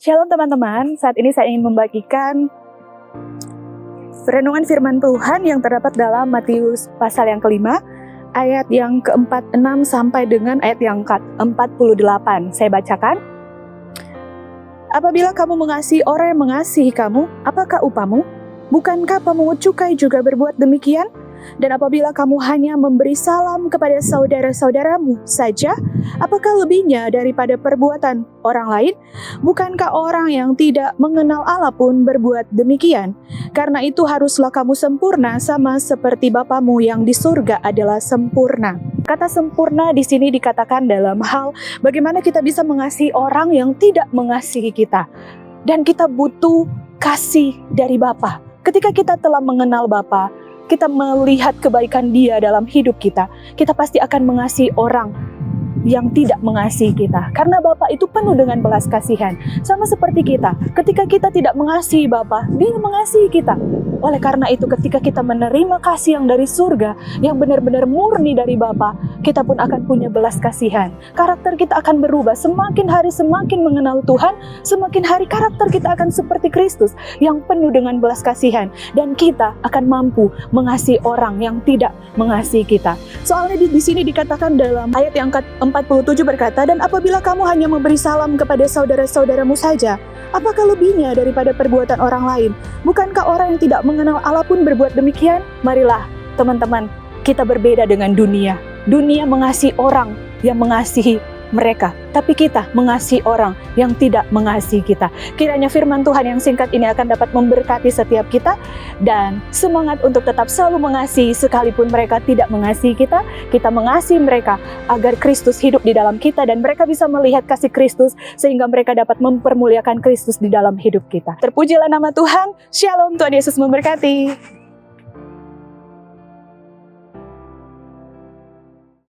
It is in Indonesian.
Shalom teman-teman, saat ini saya ingin membagikan renungan firman Tuhan yang terdapat dalam Matius pasal yang kelima, ayat yang ke-46 sampai dengan ayat yang ke-48. Saya bacakan. Apabila kamu mengasihi orang yang mengasihi kamu, apakah upamu? Bukankah pemungut cukai juga berbuat demikian? Dan apabila kamu hanya memberi salam kepada saudara-saudaramu saja, apakah lebihnya daripada perbuatan orang lain? Bukankah orang yang tidak mengenal Allah pun berbuat demikian? Karena itu haruslah kamu sempurna sama seperti Bapamu yang di surga adalah sempurna. Kata sempurna di sini dikatakan dalam hal bagaimana kita bisa mengasihi orang yang tidak mengasihi kita. Dan kita butuh kasih dari Bapa. Ketika kita telah mengenal Bapa, kita melihat kebaikan Dia dalam hidup kita, kita pasti akan mengasihi orang yang tidak mengasihi kita. Karena Bapa itu penuh dengan belas kasihan. Sama seperti kita, ketika kita tidak mengasihi Bapa, Dia mengasihi kita. Oleh karena itu, ketika kita menerima kasih yang dari surga, yang benar-benar murni dari Bapa, kita pun akan punya belas kasihan. Karakter kita akan berubah. Semakin hari semakin mengenal Tuhan, semakin hari karakter kita akan seperti Kristus yang penuh dengan belas kasihan. Dan kita akan mampu mengasihi orang yang tidak mengasihi kita. Soalnya di sini dikatakan dalam ayat yang ke-47 berkata, dan apabila kamu hanya memberi salam kepada saudara-saudaramu saja, apakah lebihnya daripada perbuatan orang lain? Bukankah orang yang tidak mengenal Allah pun berbuat demikian? Marilah teman-teman, kita berbeda dengan dunia. Dunia mengasihi orang yang mengasihi mereka, tapi kita mengasihi orang yang tidak mengasihi kita. Kiranya firman Tuhan yang singkat ini akan dapat memberkati setiap kita, dan semangat untuk tetap selalu mengasihi sekalipun mereka tidak mengasihi kita. Kita mengasihi mereka agar Kristus hidup di dalam kita dan mereka bisa melihat kasih Kristus sehingga mereka dapat mempermuliakan Kristus di dalam hidup kita. Terpujilah nama Tuhan. Shalom, Tuhan Yesus memberkati.